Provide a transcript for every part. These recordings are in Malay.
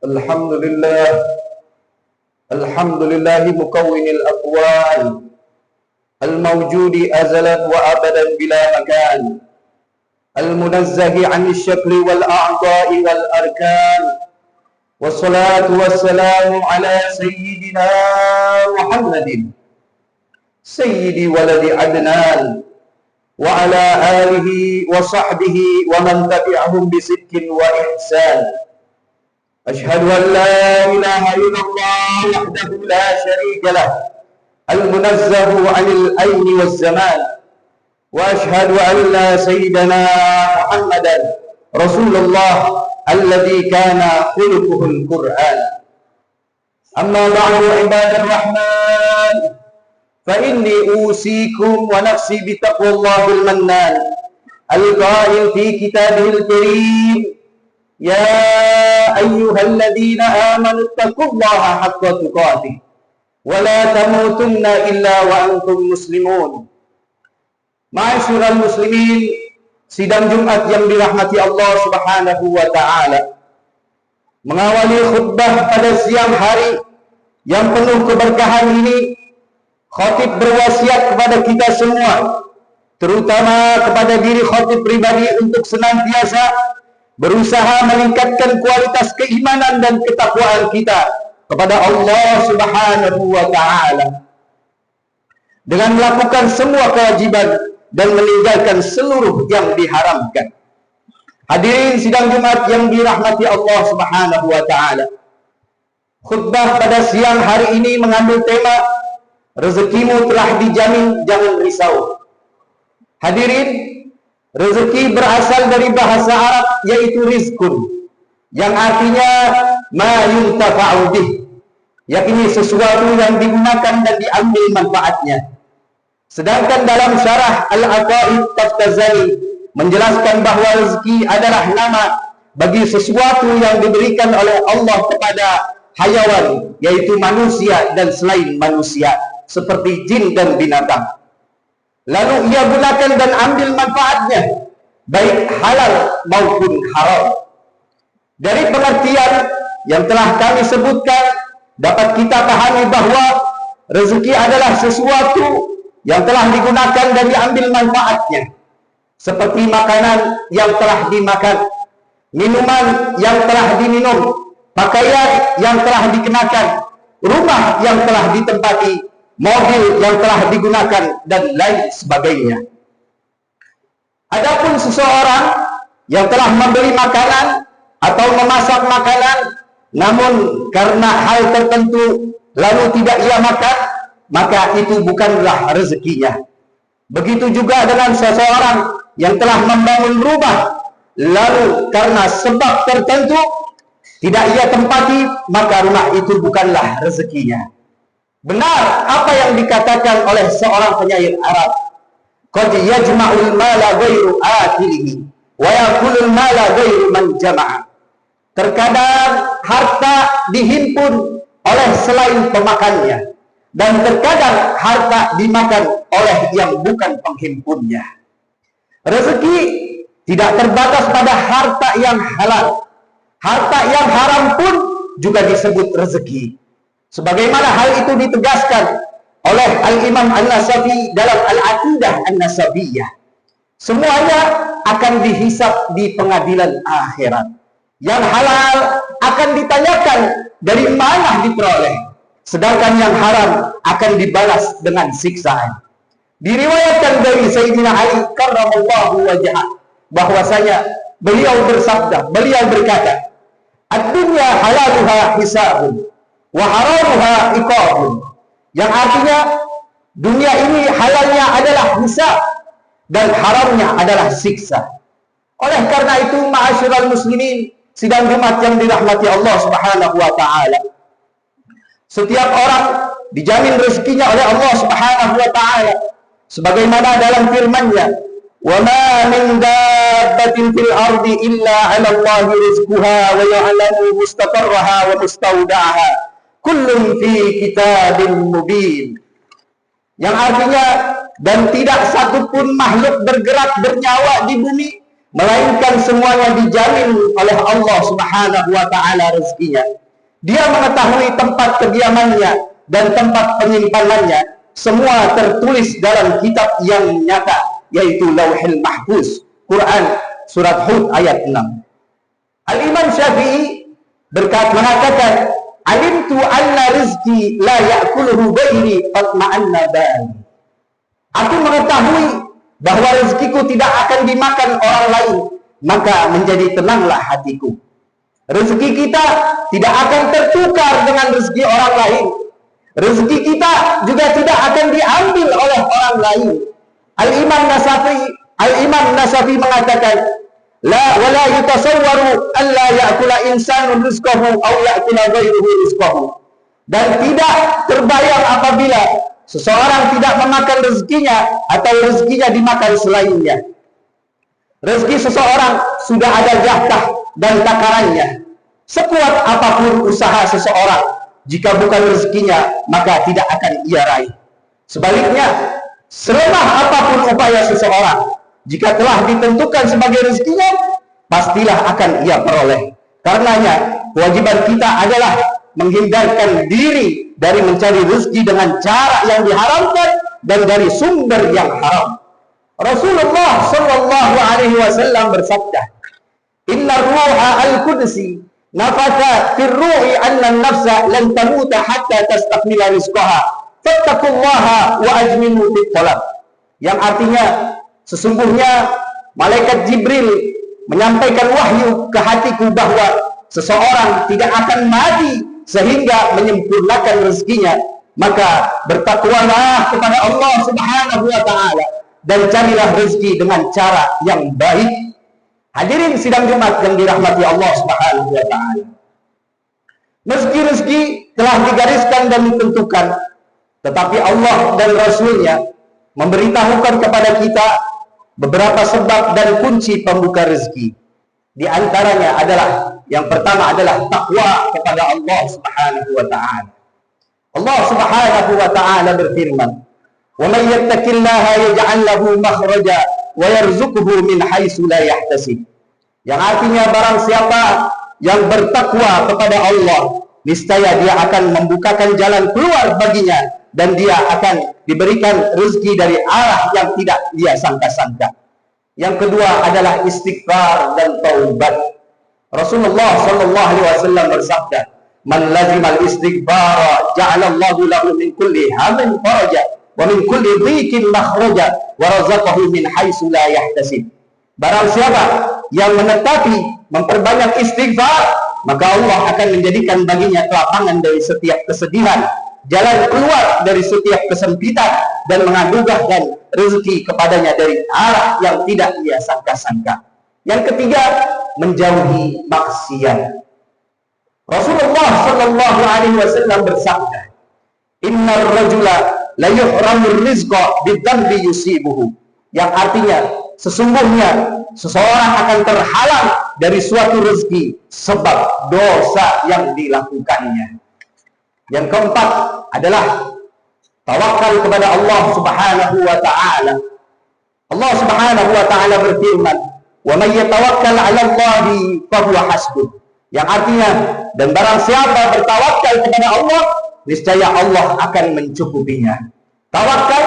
الحمد لله الحمد لله مكون الأكوان الموجود أزلا وأبدا بلا مكان المنزه عن الشكل والأعضاء والأركان والصلاة والسلام على سيدنا محمد سيد ولد عدنان وعلى آله وصحبه ومن تبعهم بصدق وإحسان. أشهد أن لا إله إلا الله وحده لا شريك له المنزه عن الأين والزمان، وأشهد أن سيدنا محمدا رسول الله الذي كان خلقه القرآن. أما بعد عباد الرحمن، فإني أوصيكم ونفسي بتقوى الله المنان القائل في كتابه الكريم: يا أيها الذين آمنوا اتقوا الله حق تقاته ولا تموتن إلا وأنتم مسلمون. Ma'asyiral muslimin, sidang Jumat yang dirahmati Allah Subhanahu wa taala. Mengawali khutbah pada siang hari yang penuh keberkahan ini, khatib berwasiat kepada kita semua, terutama kepada diri khatib pribadi, untuk senantiasa berusaha meningkatkan kualitas keimanan dan ketakwaan kita kepada Allah Subhanahu wa taala dengan melakukan semua kewajiban dan meninggalkan seluruh yang diharamkan. Hadirin sidang Jumat yang dirahmati Allah Subhanahu wa taala. Khutbah pada siang hari ini mengambil tema rezekimu telah dijamin, jangan risau. Hadirin, rezeki berasal dari bahasa Arab yaitu rizkun, yang artinya ma yuntafa'u bih, yakni sesuatu yang digunakan dan diambil manfaatnya. Sedangkan dalam syarah Al-Aqaid Taftazani menjelaskan bahwa rezeki adalah nama bagi sesuatu yang diberikan oleh Allah kepada hayawan, yaitu manusia dan selain manusia, seperti jin dan binatang. Lalu ia gunakan dan ambil manfaatnya, baik halal maupun haram. Dari pengertian yang telah kami sebutkan, dapat kita pahami bahwa rezeki adalah sesuatu yang telah digunakan dan diambil manfaatnya, seperti makanan yang telah dimakan, minuman yang telah diminum, pakaian yang telah dikenakan, rumah yang telah ditempati, mobil yang telah digunakan, dan lain sebagainya. Adapun seseorang yang telah membeli makanan atau memasak makanan, namun karena hal tertentu lalu tidak ia makan, maka itu bukanlah rezekinya. Begitu juga dengan seseorang yang telah membangun rumah, lalu karena sebab tertentu tidak ia tempati, maka rumah itu bukanlah rezekinya. Benar apa yang dikatakan oleh seorang penyair Arab, qad yajma'ul mala ghairu akilihi wa yakulul mala ghairu man jama'a. Terkadang harta dihimpun oleh selain pemakannya, dan terkadang harta dimakan oleh yang bukan penghimpunnya. Rezeki tidak terbatas pada harta yang halal. Harta yang haram pun juga disebut rezeki. Sebagaimana hal itu ditegaskan oleh Al-Imam An-Nasafi dalam Al-Aqidah An-Nasabiyah. Semuanya akan dihisab di pengadilan akhirat. Yang halal akan ditanyakan dari mana diperoleh, sedangkan yang haram akan dibalas dengan siksaan. Diriwayatkan dari Sayyidina Ali karramallahu wajhah bahwasanya beliau bersabda, beliau berkata, "Ad-dunya halaluha hisabun wa haramuha iqabun." Yang artinya dunia ini halalnya adalah hisab dan haramnya adalah siksa. Oleh karena itu, ma'asyiral muslimin, sidang Jumat yang dirahmati Allah Subhanahu wa taala, setiap orang dijamin rezekinya oleh Allah Subhanahu wa taala, sebagaimana dalam firman-Nya, "Wa ma min dabbatin fil ardi illa 'ala Allahi rizquha wa ya'lamu mustaqarraha wa mustawda'aha kullun fi kitabin mubin." Yang artinya, dan tidak satupun makhluk bergerak bernyawa di bumi melainkan semuanya dijamin oleh Allah Subhanahu wa taala rezekinya. Dia mengetahui tempat kediamannya dan tempat penyimpanannya. Semua tertulis dalam kitab yang nyata, yaitu Lauhul Mahfuz. Quran surat Hud ayat 6. Al-Imam Syafi'i mengatakan, alimtu anna rizki la ya'kuluhu ghairi fatma'anna bali. Aku mengetahui bahwa rezekiku tidak akan dimakan orang lain, maka menjadi tenanglah hatiku. Rezeki kita tidak akan tertukar dengan rezeki orang lain. Rezeki kita juga tidak akan diambil oleh orang lain. Al-Imam Nasafi mengatakan, la wala yutasawwaru alla ya'kula insanun rizqahu aw ya'kula ghairuhu rizqahu. Dan tidak terbayang apabila seseorang tidak memakan rezekinya atau rezekinya dimakan selainnya. Rezeki seseorang sudah ada jatah dan takarannya. Sekuat apapun usaha seseorang, jika bukan rezekinya, maka tidak akan ia raih. Sebaliknya, selemah apapun upaya seseorang, jika telah ditentukan sebagai rezekinya, pastilah akan ia peroleh. Karenanya, kewajiban kita adalah menghindarkan diri dari mencari rezeki dengan cara yang diharamkan dan dari sumber yang haram. Rasulullah Shallallahu Alaihi Wasallam bersabda, Inna ruha al-Qudsi nafatha fir ruhi anna an-nafsa lan tamuta hatta tastakmila rizqaha fattaqullaha wa ajminu fit talab. Yang artinya, sesungguhnya malaikat Jibril menyampaikan wahyu ke hatiku bahwa seseorang tidak akan mati sehingga menyempurnakan rezekinya. Maka bertakwalah kepada Allah Subhanahu wa taala dan carilah rezeki dengan cara yang baik. Hadirin sidang Jumat yang dirahmati Allah Subhanahu wa taala. Meski rezeki telah digariskan dan ditentukan, tetapi Allah dan Rasul-Nya memberitahukan kepada kita beberapa sebab dan kunci pembuka rezeki. Di antaranya adalah, yang pertama adalah takwa kepada Allah Subhanahu wa taala. Allah Subhanahu wa taala berfirman, "Wa may yattaqillaha yaj'al lahu makhraja wa yarzuqhu min haitsu la yahtasib." Yang artinya, barang siapa yang bertakwa kepada Allah, niscaya dia akan membukakan jalan keluar baginya dan dia akan diberikan rezeki dari arah yang tidak dia sangka-sangka. Yang kedua adalah istighfar dan taubat. Rasulullah Shallallahu Alaihi Wasallam bersabda, "Man lazimal istighfar, ja'alallahu lahu min kulli hammin faraja, wa min kulli dhiqin makhraja, wa razaqahu min haitsu la yahtasib." Barang siapa yang menetapi memperbanyak istighfar, maka Allah akan menjadikan baginya kelapangan dari setiap kesedihan, jalan keluar dari setiap kesempitan, dan menganugerahkan rezeki kepadanya dari arah yang tidak ia sangka-sangka. Yang ketiga, menjauhi maksiat. Rasulullah Shallallahu Alaihi Wasallam bersabda, "Innar rajula la yuhramur rizqa bidzambi yusibuhu." Yang artinya, sesungguhnya seseorang akan terhalang dari suatu rezeki sebab dosa yang dilakukannya. Yang keempat adalah tawakal kepada Allah Subhanahu wa taala. Allah Subhanahu wa taala berfirman, "Wa may yatawakkal 'ala Allahi fa huwa hasbuh." Yang artinya, dan barang siapa bertawakal kepada Allah, niscaya Allah akan mencukupinya. Tawakal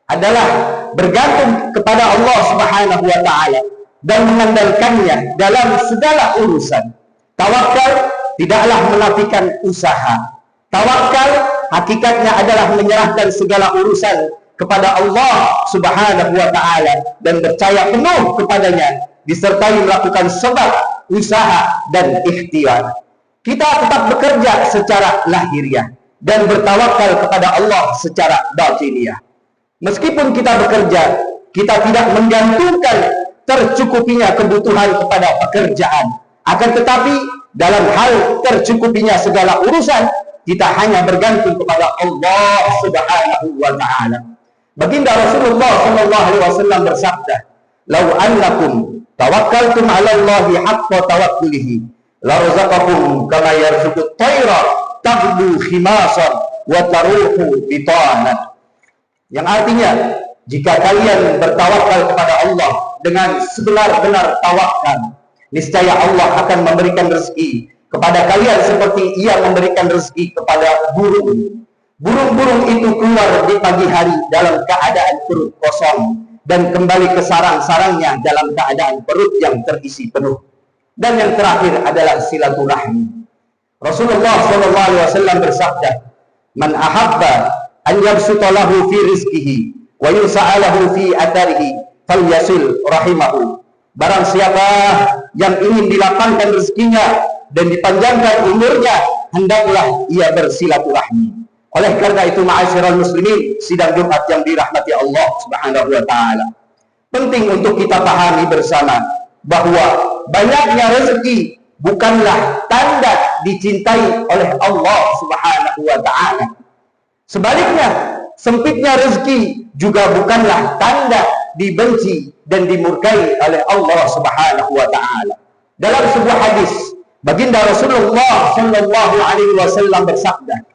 adalah bergantung kepada Allah Subhanahu wa taala dan mengandalkannya dalam segala urusan. Tawakal tidaklah menafikan usaha. Tawakal hakikatnya adalah menyerahkan segala urusan kepada Allah Subhanahu wa taala dan percaya penuh kepadanya, disertai melakukan sebab, usaha, dan ikhtiar. Kita tetap bekerja secara lahiriah dan bertawakal kepada Allah secara batiniah. Meskipun kita bekerja, kita tidak menggantungkan tercukupinya kebutuhan kepada pekerjaan. Akan tetapi, dalam hal tercukupinya segala urusan, kita hanya bergantung kepada Allah Subhanahu wa taala. Baginda Rasulullah Shallallahu Alaihi Wasallam bersabda, "Lau annakum tawakkaltum 'ala Allahi haqqa tawakkulihi, la razaqakum kama yarzuqut tayra taghdu khimasan wa taruhu bitanan." Yang artinya, jika kalian bertawakal kepada Allah dengan sebenar-benar tawakal, niscaya Allah akan memberikan rezeki kepada kalian seperti Ia memberikan rezeki kepada burung. Burung-burung itu keluar di pagi hari dalam keadaan perut kosong dan kembali ke sarang-sarangnya dalam keadaan perut yang terisi penuh. Dan yang terakhir adalah silaturahmi. Rasulullah SAW bersabda, "Man ahabba an yabsuta lahu fi rizqihi wa yusa'alahu fi atharihi falyasil rahimahu." Barang siapa yang ingin dilapangkan rezekinya dan dipanjangkan umurnya, hendaklah ia bersilaturahmi. Oleh karena itu, ma'asyiral muslimin, sidang Jumat yang dirahmati Allah Subhanahu wa taala, penting untuk kita pahami bersama bahwa banyaknya rezeki bukanlah tanda dicintai oleh Allah Subhanahu wa taala. Sebaliknya, sempitnya rezeki juga bukanlah tanda dibenci dan dimurkai oleh Allah Subhanahu wa taala. Dalam sebuah hadis, baginda Rasulullah sallallahu alaihi wasallam bersabda,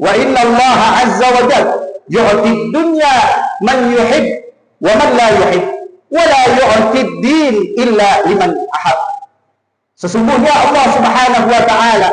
"Wa inna Allah azza wa jalla yu'ti dunya man yuhib wa man la yuhib, wa la yu'ti din illa liman ahab." Sesungguhnya Allah Subhanahu wa taala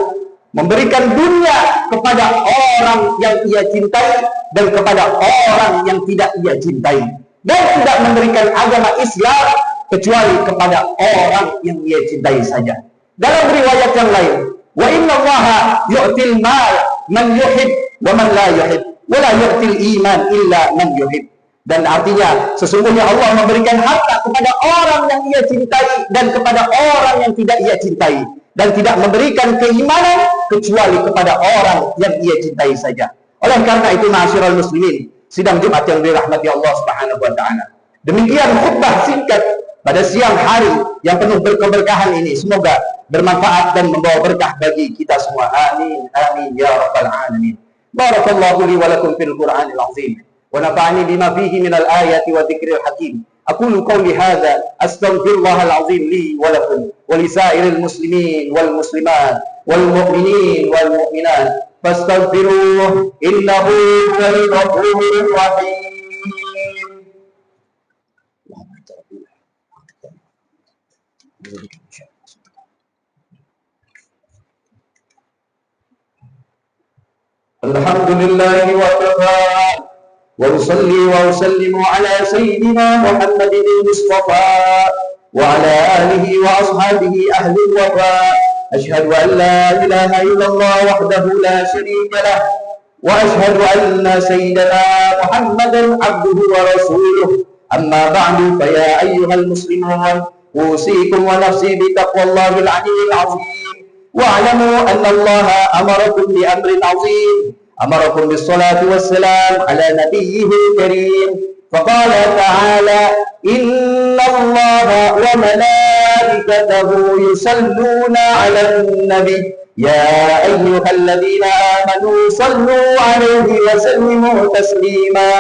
memberikan dunia kepada orang yang Ia cintai dan kepada orang yang tidak Ia cintai, dan tidak memberikan agama Islam kecuali kepada orang yang Ia cintai saja. Dalam riwayat yang lain, "Wa inna Allah yu'til mal man yuhib wa man la yuhib, wa la yu'til iman illa man yuhib." Dan artinya, sesungguhnya Allah memberikan harta kepada orang yang Ia cintai dan kepada orang yang tidak Ia cintai, dan tidak memberikan keimanan kecuali kepada orang yang Ia cintai saja. Oleh karena itu, ma'asyiral muslimin, sidang Jumat yang dirahmati Allah Subhanahu wa taala, demikian khutbah singkat pada siang hari yang penuh berkeberkahan ini. Semoga bermanfaat dan membawa berkah bagi kita semua. Amin amin ya rabbal alamin. Barakallahu li wa lakum fil Qur'anil azim wa nafa'ani bima fihi minal ayati wa dzikril hakim. Aqulu qawli hadza astaghfirullahal azim li wa lakum wa li sa'iril muslimin wal muslimat wal mu'minin wal mu'minat fastaghfiruhu innahu huwal ghafurur rahim. Alhamdulillah wa kafa wa usalli wa usallimu ala sayyidina Muhammadin al-Mustafa wa ala alihi wa ashabihi ahli al-wafa. Ashhadu an la ilaha illallah wahdahu la sharika lah wa ashhadu anna sayyidina Muhammadan abduhu wa rasuluh. Amma ba'du, fa ya ayyuhal muslimun, usikum wa nafsi bi taqwallahil aliyyil azim. واعلموا أن الله أمركم بأمر عظيم، أمركم بالصلاة والسلام على نبيه الكريم، فقال تعالى: إن الله وملائكته يصلون على النبي يا أيها الذين آمنوا صلوا عليه وسلموا تسليما.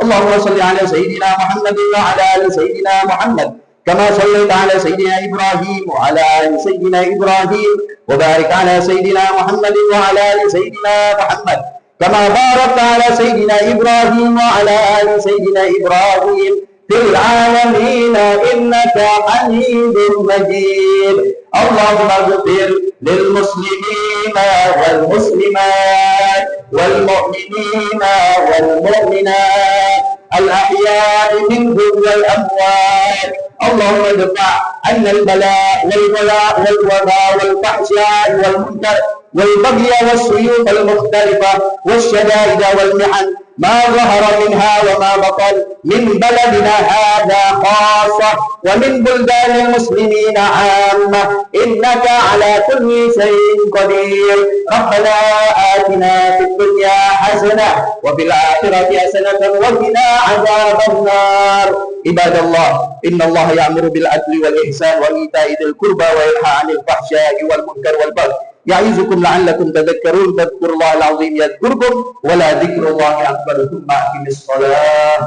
اللهم صل على سيدنا محمد وعلى آل سيدنا محمد كما صليت على سيدنا إبراهيم وعلى آل سيدنا إبراهيم، وبارك على سيدنا محمد وعلى آل سيدنا محمد كما باركت على سيدنا إبراهيم وعلى آل سيدنا إبراهيم في العالمين إنك حميد مجيد. اللهم اغفر للمسلمين والمسلمات والمؤمنين والمؤمنات الأحياء منهم والأموات. اللهم ادفع عنا البلاء والوباء والفحشاء والمنكر والبغي والسيوف المختلفة والشدائد والمحن ما ظهر منها وما بطن من بلدنا هذا خاصة ومن بلدان المسلمين عامة، إنك على كل شيء قدير. ربنا آتنا في الدنيا حسنة وفي الآخرة حسنة وقنا عذاب النار. عباد الله، إن الله يأمر بالعدل والإحسان وإيتاء ذي القربى وينهى عن الفحشاء والمنكر والبغي يعظكم لعلكم تذكرون. فاذكروا الله العظيم يذكركم ولا ذكر الله أكبر. ثم أقم الصلاة.